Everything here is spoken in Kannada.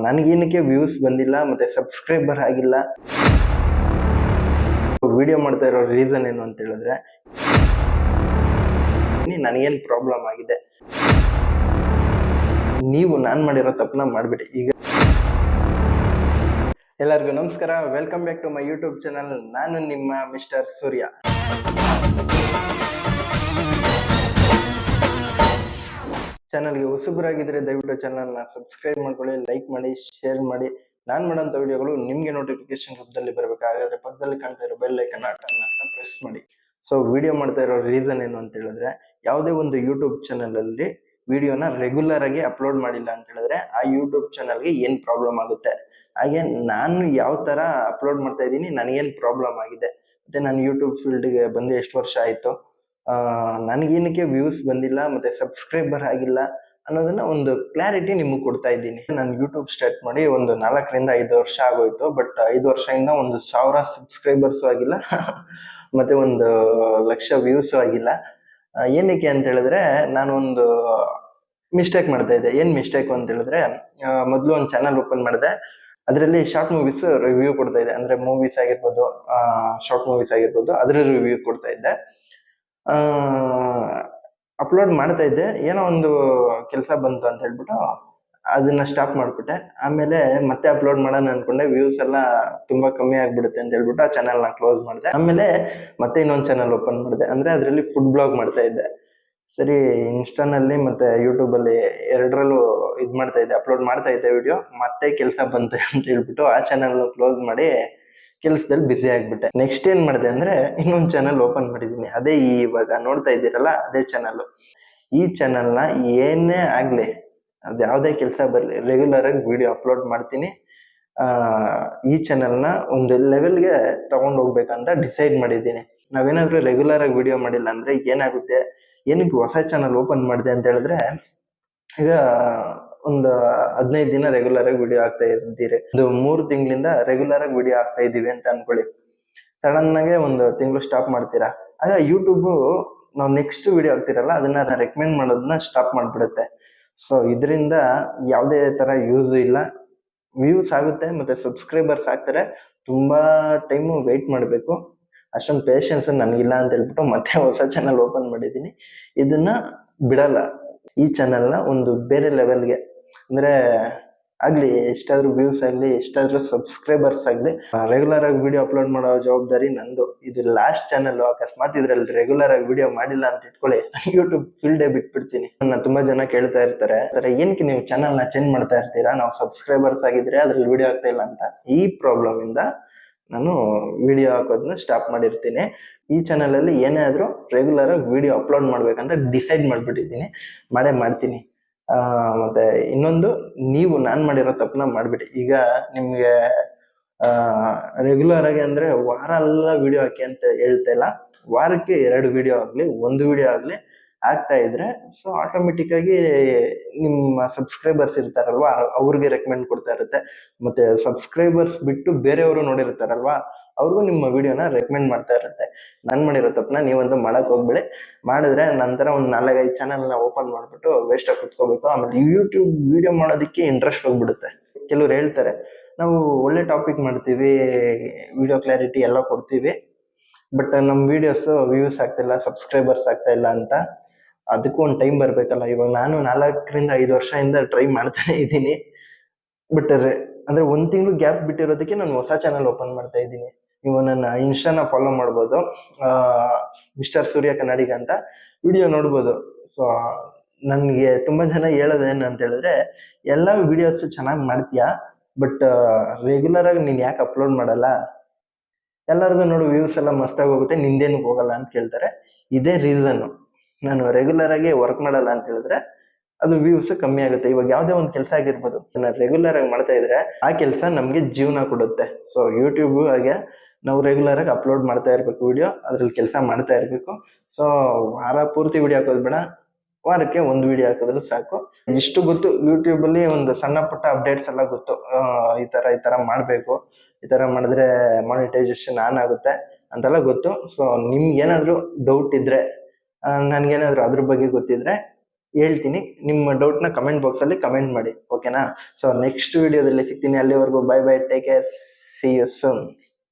ನನಗೇನಕ್ಕೆ ವ್ಯೂಸ್ ಬಂದಿಲ್ಲ ಮತ್ತೆ ಸಬ್ಸ್ಕ್ರೈಬರ್ ಆಗಿಲ್ಲ. ವಿಡಿಯೋ ಮಾಡ್ತಾ ಇರೋ ರೀಸನ್ ಏನು ಅಂತ ಹೇಳಿದ್ರೆ, ನನಗೇನು ಪ್ರಾಬ್ಲಮ್ ಆಗಿದೆ, ನೀವು ನಾನು ಮಾಡಿರೋ ತಪ್ಪನ್ನ ಮಾಡ್ಬಿಡಿ. ಈಗ ಎಲ್ಲರಿಗೂ ನಮಸ್ಕಾರ, welcome back to my YouTube channel. ನಾನು ನಿಮ್ಮ ಮಿಸ್ಟರ್ ಸೂರ್ಯ. ಚಾನಲ್ಗೆ ಹೊಸಬರಾಗಿದ್ರೆ ದಯವಿಟ್ಟು ಚಾನಲ್ನ ಸಬ್ಸ್ಕ್ರೈಬ್ ಮಾಡ್ಕೊಳ್ಳಿ, ಲೈಕ್ ಮಾಡಿ, ಶೇರ್ ಮಾಡಿ. ನಾನು ಮಾಡೋಂಥ ವಿಡಿಯೋಗಳು ನಿಮಗೆ ನೋಟಿಫಿಕೇಶನ್ ರೂಪದಲ್ಲಿ ಬರಬೇಕಾದ್ರೆ ಪಕ್ಕದಲ್ಲಿ ಕಾಣ್ತಾ ಇರೋ ಬೆಲ್ ಐಕನ್ ಟರ್ನ್ ಅಂತ ಪ್ರೆಸ್ ಮಾಡಿ. ಸೊ ವಿಡಿಯೋ ಮಾಡ್ತಾ ಇರೋ ರೀಸನ್ ಏನು ಅಂತ ಹೇಳಿದ್ರೆ, ಯಾವುದೇ ಒಂದು ಯೂಟ್ಯೂಬ್ ಚಾನಲ್ ಅಲ್ಲಿ ವಿಡಿಯೋನ ರೆಗ್ಯುಲರ್ ಆಗಿ ಅಪ್ಲೋಡ್ ಮಾಡಿಲ್ಲ ಅಂತ ಹೇಳಿದ್ರೆ ಆ ಯೂಟ್ಯೂಬ್ ಚಾನಲ್ಗೆ ಏನ್ ಪ್ರಾಬ್ಲಮ್ ಆಗುತ್ತೆ, ಹಾಗೆ ನಾನು ಯಾವ ತರ ಅಪ್ಲೋಡ್ ಮಾಡ್ತಾ ಇದ್ದೀನಿ, ನನಗೇನು ಪ್ರಾಬ್ಲಮ್ ಆಗಿದೆ, ಮತ್ತೆ ನಾನು ಯೂಟ್ಯೂಬ್ ಫೀಲ್ಡ್ಗೆ ಬಂದು ಎಷ್ಟು ವರ್ಷ ಆಯ್ತು, ನನಗೇನಕ್ಕೆ ವ್ಯೂಸ್ ಬಂದಿಲ್ಲ ಮತ್ತೆ ಸಬ್ಸ್ಕ್ರೈಬರ್ ಆಗಿಲ್ಲ ಅನ್ನೋದನ್ನ ಒಂದು ಕ್ಲಾರಿಟಿ ನಿಮಗೆ ಕೊಡ್ತಾ ಇದ್ದೀನಿ. ನಾನು ಯೂಟ್ಯೂಬ್ ಸ್ಟಾರ್ಟ್ ಮಾಡಿ ಒಂದು 4ರಿಂದ 5 ವರ್ಷ ಆಗೋಯ್ತು. ಬಟ್ 5 ವರ್ಷದಿಂದ 1,000 ಸಬ್ಸ್ಕ್ರೈಬರ್ಸು ಆಗಿಲ್ಲ ಮತ್ತೆ 1,00,000 ವ್ಯೂಸು ಆಗಿಲ್ಲ. ಏನಕ್ಕೆ ಅಂತ ಹೇಳಿದ್ರೆ, ನಾನು ಒಂದು ಮಿಸ್ಟೇಕ್ ಮಾಡ್ತಾ ಇದ್ದೆ. ಏನ್ ಮಿಸ್ಟೇಕ್ ಅಂತ ಹೇಳಿದ್ರೆ, ಮೊದಲು ಒಂದು ಚಾನಲ್ ಓಪನ್ ಮಾಡಿದೆ. ಅದರಲ್ಲಿ ಶಾರ್ಟ್ ಮೂವೀಸ್ ರಿವ್ಯೂ ಕೊಡ್ತಾ ಇದ್ದೆ. ಅಂದ್ರೆ ಮೂವೀಸ್ ಆಗಿರ್ಬೋದು, ಶಾರ್ಟ್ ಮೂವೀಸ್ ಆಗಿರ್ಬೋದು, ಅದ್ರ ರಿವ್ಯೂ ಕೊಡ್ತಾ ಇದ್ದೆ. ಅಪ್ಲೋಡ್ ಮಾಡ್ತಾ ಇದ್ದೆ. ಏನೋ ಒಂದು ಕೆಲಸ ಬಂತು ಅಂತ ಹೇಳ್ಬಿಟ್ಟು ಅದನ್ನ ಸ್ಟಾಪ್ ಮಾಡ್ಬಿಟ್ಟೆ. ಆಮೇಲೆ ಮತ್ತೆ ಅಪ್ಲೋಡ್ ಮಾಡೋಣ ಅನ್ಕೊಂಡೆ, ವ್ಯೂಸ್ ಎಲ್ಲ ತುಂಬಾ ಕಮ್ಮಿ ಆಗ್ಬಿಡುತ್ತೆ ಅಂತ ಹೇಳ್ಬಿಟ್ಟು ಆ ಚಾನಲ್ ನ ಕ್ಲೋಸ್ ಮಾಡಿದೆ. ಆಮೇಲೆ ಮತ್ತೆ ಇನ್ನೊಂದು ಚಾನಲ್ ಓಪನ್ ಮಾಡಿದೆ. ಅಂದ್ರೆ ಅದರಲ್ಲಿ ಫುಡ್ ಬ್ಲಾಗ್ ಮಾಡ್ತಾ ಇದ್ದೆ. ಸರಿ, ಇನ್ಸ್ಟಾನಲ್ಲಿ ಮತ್ತೆ ಯೂಟ್ಯೂಬ್ ಅಲ್ಲಿ ಎರಡರಲ್ಲೂ ಇದ್ ಮಾಡ್ತಾ ಇದ್ದೆ, ಅಪ್ಲೋಡ್ ಮಾಡ್ತಾ ಇದ್ದೆ ವಿಡಿಯೋ. ಮತ್ತೆ ಕೆಲಸ ಬಂತು ಅಂತ ಹೇಳ್ಬಿಟ್ಟು ಆ ಚಾನಲ್ ಕ್ಲೋಸ್ ಮಾಡಿ ಕೆಲಸದಲ್ಲಿ ಬ್ಯುಸಿ ಆಗ್ಬಿಟ್ಟೆ. ನೆಕ್ಸ್ಟ್ ಏನ್ ಮಾಡಿದೆ ಅಂದ್ರೆ, ಇನ್ನೊಂದು ಚಾನಲ್ ಓಪನ್ ಮಾಡಿದೀನಿ. ಅದೇ ಇವಾಗ ನೋಡ್ತಾ ಇದ್ದೀರಲ್ಲ, ಅದೇ ಚಾನಲ್. ಈ ಚಾನಲ್ನ ಏನೇ ಆಗ್ಲಿ, ಅದ್ ಯಾವುದೇ ಕೆಲಸ ಬರ್ಲಿ, ರೆಗ್ಯುಲರ್ ಆಗಿ ವಿಡಿಯೋ ಅಪ್ಲೋಡ್ ಮಾಡ್ತೀನಿ. ಈ ಚಾನಲ್ನ ಒಂದು ಲೆವೆಲ್ಗೆ ತಗೊಂಡ್ ಹೋಗ್ಬೇಕಂತ ಡಿಸೈಡ್ ಮಾಡಿದ್ದೀನಿ. ನಾವೇನಾದ್ರೂ ರೆಗ್ಯುಲರ್ ಆಗಿ ವಿಡಿಯೋ ಮಾಡಿಲ್ಲ ಅಂದ್ರೆ ಏನಾಗುತ್ತೆ, ಏನಕ್ಕೆ ಹೊಸ ಚಾನಲ್ ಓಪನ್ ಮಾಡಿದೆ ಅಂತ ಹೇಳಿದ್ರೆ, ಈಗ ಒಂದು 15 ದಿನ ರೆಗ್ಯುಲರ್ ಆಗಿ ವಿಡಿಯೋ ಆಗ್ತಾ ಇದ್ದೀರಿ, ಒಂದು 3 ತಿಂಗಳಿಂದ ರೆಗ್ಯುಲರ್ ಆಗಿ ವಿಡಿಯೋ ಆಗ್ತಾ ಇದೀವಿ ಅಂತ ಅನ್ಕೊಳ್ಳಿ. ಸಡನ್ ಆಗಿ ಒಂದು ತಿಂಗಳು ಸ್ಟಾಪ್ ಮಾಡ್ತೀರಾ, ಆಗ ಯೂಟ್ಯೂಬ್ ನಾವು ನೆಕ್ಸ್ಟ್ ವಿಡಿಯೋ ಆಗ್ತಿರಲ್ಲ ಅದನ್ನ ರೆಕಮೆಂಡ್ ಮಾಡೋದನ್ನ ಸ್ಟಾಪ್ ಮಾಡ್ಬಿಡುತ್ತೆ. ಸೊ ಇದರಿಂದ ಯಾವುದೇ ತರ ಯೂಸ್ ಇಲ್ಲ. ವ್ಯೂಸ್ ಆಗುತ್ತೆ ಮತ್ತೆ ಸಬ್ಸ್ಕ್ರೈಬರ್ಸ್ ಆಗ್ತಾರೆ, ತುಂಬಾ ಟೈಮು ವೆಯ್ಟ್ ಮಾಡಬೇಕು. ಅಷ್ಟೊಂದು ಪೇಷನ್ಸ್ ನನಗಿಲ್ಲ ಅಂತ ಹೇಳ್ಬಿಟ್ಟು ಮತ್ತೆ ಹೊಸ ಚಾನಲ್ ಓಪನ್ ಮಾಡಿದ್ದೀನಿ. ಇದನ್ನ ಬಿಡಲ್ಲ. ಈ ಚಾನಲ್ನ ಒಂದು ಬೇರೆ ಲೆವೆಲ್ಗೆ, ಅಂದ್ರೆ ಆಗ್ಲಿ, ಎಷ್ಟಾದ್ರೂ ವ್ಯೂಸ್ ಆಗ್ಲಿ, ಎಷ್ಟಾದ್ರೂ ಸಬ್ಸ್ಕ್ರೈಬರ್ಸ್ ಆಗ್ಲಿ, ರೆಗ್ಯುಲರ್ ಆಗಿ ವಿಡಿಯೋ ಅಪ್ಲೋಡ್ ಮಾಡೋ ಜವಾಬ್ದಾರಿ ನಂದು. ಇದು ಲಾಸ್ಟ್ ಚಾನಲ್. ಅಕಸ್ಮಾತ್ ಇದ್ರಲ್ಲಿ ರೆಗ್ಯುಲರ್ ಆಗಿ ವಿಡಿಯೋ ಮಾಡಿಲ್ಲ ಅಂತ ಇಟ್ಕೊಳ್ಳಿ, ಯೂಟ್ಯೂಬ್ ಫೀಲ್ಡೇ ಬಿಟ್ಬಿಡ್ತೀನಿ. ನನ್ನ ತುಂಬಾ ಜನ ಕೇಳ್ತಾ ಇರ್ತಾರೆ, ಏನಕ್ಕೆ ನೀವು ಚಾನಲ್ ನ ಚೇಂಜ್ ಮಾಡ್ತಾ ಇರ್ತೀರಾ, ನಾವು ಸಬ್ಸ್ಕ್ರೈಬರ್ಸ್ ಆಗಿದ್ರೆ ಅದ್ರಲ್ಲಿ ವಿಡಿಯೋ ಆಗ್ತಾ ಇಲ್ಲ ಅಂತ. ಈ ಪ್ರಾಬ್ಲಮ್ ಇಂದ ನಾನು ವಿಡಿಯೋ ಹಾಕೋದನ್ನ ಸ್ಟಾಪ್ ಮಾಡಿರ್ತೀನಿ. ಈ ಚಾನಲ್ ಅಲ್ಲಿ ಏನೇ ಆದ್ರೂ ರೆಗ್ಯುಲರ್ ಆಗಿ ವಿಡಿಯೋ ಅಪ್ಲೋಡ್ ಮಾಡ್ಬೇಕಂತ ಡಿಸೈಡ್ ಮಾಡ್ಬಿಟ್ಟಿದ್ದೀನಿ, ಮಾಡೇ ಮಾಡ್ತೀನಿ. ಮತ್ತೆ ಇನ್ನೊಂದು, ನೀವು ನಾನ್ ಮಾಡಿರೋ ತಪ್ಪನ್ನ ಮಾಡ್ಬಿಡಿ. ಈಗ ನಿಮ್ಗೆ ರೆಗ್ಯುಲರ್ ಆಗಿ ಅಂದ್ರೆ ವಾರ ಎಲ್ಲ ವಿಡಿಯೋ ಹಾಕಿ ಅಂತ ಹೇಳ್ತಾ ಇಲ್ಲ, ವಾರಕ್ಕೆ 2 ವಿಡಿಯೋ ಆಗ್ಲಿ, 1 ವಿಡಿಯೋ ಆಗ್ಲಿ ಆಗ್ತಾ ಇದ್ರೆ, ಸೊ ಆಟೋಮೆಟಿಕ್ ಆಗಿ ನಿಮ್ಮ ಸಬ್ಸ್ಕ್ರೈಬರ್ಸ್ ಇರ್ತಾರಲ್ವಾ, ಅವ್ರಿಗೆ ರೆಕಮೆಂಡ್ ಕೊಡ್ತಾ ಇರುತ್ತೆ. ಮತ್ತೆ ಸಬ್ಸ್ಕ್ರೈಬರ್ಸ್ ಬಿಟ್ಟು ಬೇರೆಯವರು ನೋಡಿರ್ತಾರಲ್ವಾ, ಅವ್ರಿಗೂ ನಿಮ್ಮ ವಿಡಿಯೋನ ರೆಕಮೆಂಡ್ ಮಾಡ್ತಾ ಇರುತ್ತೆ. ನಾನ್ ಮಾಡಿರೋ ತಪ್ಪನ್ನ ನೀವಂತೂ ಮಾಡಕ್ ಹೋಗ್ಬೇಡಿ. ಮಾಡಿದ್ರೆ ನಂತರ ಒಂದು 4-5 ಚಾನಲ್ ನ ಓಪನ್ ಮಾಡ್ಬಿಟ್ಟು ವೇಸ್ಟ್ ಆಗಿ ಕುತ್ಕೋಬೇಕು. ಆಮೇಲೆ ಯೂಟ್ಯೂಬ್ ವಿಡಿಯೋ ಮಾಡೋದಕ್ಕೆ ಇಂಟ್ರೆಸ್ಟ್ ಹೋಗ್ಬಿಡುತ್ತೆ. ಕೆಲವ್ರು ಹೇಳ್ತಾರೆ, ನಾವು ಒಳ್ಳೆ ಟಾಪಿಕ್ ಮಾಡ್ತೀವಿ, ವಿಡಿಯೋ ಕ್ಲಾರಿಟಿ ಎಲ್ಲ ಕೊಡ್ತೀವಿ, ಬಟ್ ನಮ್ ವಿಡಿಯೋಸ್ ವ್ಯೂಸ್ ಆಗ್ತಿಲ್ಲ, ಸಬ್ಸ್ಕ್ರೈಬರ್ಸ್ ಆಗ್ತಾ ಇಲ್ಲ ಅಂತ. ಅದಕ್ಕೂ ಒಂದು ಟೈಮ್ ಬರ್ಬೇಕಲ್ಲ. ಇವಾಗ ನಾನು 4ರಿಂದ 5 ವರ್ಷದಿಂದ ಟ್ರೈ ಮಾಡ್ತಾನೆ ಇದ್ದೀನಿ. ಬಟ್ ಅಂದ್ರೆ 1 ತಿಂಗಳು ಗ್ಯಾಪ್ ಬಿಟ್ಟಿರೋದಕ್ಕೆ ನಾನು ಹೊಸ ಚಾನಲ್ ಓಪನ್ ಮಾಡ್ತಾ ಇದ್ದೀನಿ. ನೀವು ನನ್ನ ಇನ್ಸ್ಟಾನ ಫಾಲೋ ಮಾಡ್ಬೋದು, ಮಿಸ್ಟರ್ ಸೂರ್ಯ ಕನ್ನಡಿಗ ಅಂತ ವಿಡಿಯೋ ನೋಡ್ಬೋದು. ಸೊ ನನ್ಗೆ ತುಂಬಾ ಜನ ಹೇಳೋದೇನು ಅಂತ ಹೇಳಿದ್ರೆ, ಎಲ್ಲಾ ವಿಡಿಯೋಸ್ ಚೆನ್ನಾಗಿ ಮಾಡ್ತೀಯಾ, ಬಟ್ ರೆಗ್ಯುಲರ್ ಆಗಿ ನೀನ್ ಯಾಕೆ ಅಪ್ಲೋಡ್ ಮಾಡಲ್ಲ, ಎಲ್ಲರದು ನೋಡು ವ್ಯೂಸ್ ಎಲ್ಲ ಮಸ್ತಾಗಿ ಹೋಗುತ್ತೆ, ನಿಂದೇನು ಹೋಗಲ್ಲ ಅಂತ ಕೇಳ್ತಾರೆ. ಇದೇ ರೀಸನ್. ನಾನು ರೆಗ್ಯುಲರ್ ಆಗಿ ವರ್ಕ್ ಮಾಡಲ್ಲ ಅಂತ ಹೇಳಿದ್ರೆ ಅದು ವ್ಯೂಸ್ ಕಮ್ಮಿ ಆಗುತ್ತೆ. ಇವಾಗ ಯಾವ್ದೇ ಒಂದು ಕೆಲಸ ಆಗಿರ್ಬೋದು, ನಾನು ರೆಗ್ಯುಲರ್ ಆಗಿ ಮಾಡ್ತಾ ಇದ್ರೆ ಆ ಕೆಲಸ ನಮ್ಗೆ ಜೀವನ ಕೊಡುತ್ತೆ. ಸೊ ಯೂಟ್ಯೂಬ್ ಹಾಗೆ ನಾವು ರೆಗ್ಯುಲರ್ ಆಗಿ ಅಪ್ಲೋಡ್ ಮಾಡ್ತಾ ಇರ್ಬೇಕು ವಿಡಿಯೋ, ಅದ್ರಲ್ಲಿ ಕೆಲಸ ಮಾಡ್ತಾ ಇರ್ಬೇಕು. ಸೊ ವಾರ ಪೂರ್ತಿ ವಿಡಿಯೋ ಹಾಕೋದು ಬೇಡ, ವಾರಕ್ಕೆ 1 ವಿಡಿಯೋ ಹಾಕಿದ್ರು ಸಾಕು. ಇಷ್ಟು ಗೊತ್ತು, ಯೂಟ್ಯೂಬ್ ಅಲ್ಲಿ ಒಂದು ಸಣ್ಣ ಪುಟ್ಟ ಅಪ್ಡೇಟ್ಸ್ ಎಲ್ಲ ಗೊತ್ತು. ಈ ತರ ಮಾಡ್ಬೇಕು, ಈ ತರ ಮಾಡಿದ್ರೆ ಮಾನಿಟೈಸೇಷನ್ ಆನ್ ಆಗುತ್ತೆ ಅಂತೆಲ್ಲ ಗೊತ್ತು. ಸೊ ನಿಮ್ಗೆ ಏನಾದ್ರು ಡೌಟ್ ಇದ್ರೆ, ನನ್ಗೇನಾದ್ರು ಅದ್ರ ಬಗ್ಗೆ ಗೊತ್ತಿದ್ರೆ ಹೇಳ್ತೀನಿ. ನಿಮ್ಮ ಡೌಟ್ನ ಕಮೆಂಟ್ ಬಾಕ್ಸಲ್ಲಿ ಕಮೆಂಟ್ ಮಾಡಿ, ಓಕೆನಾ? ಸೊ ನೆಕ್ಸ್ಟ್ ವಿಡಿಯೋದಲ್ಲಿ ಸಿಗ್ತೀನಿ. ಅಲ್ಲಿವರೆಗೂ bye bye, take care, see you soon.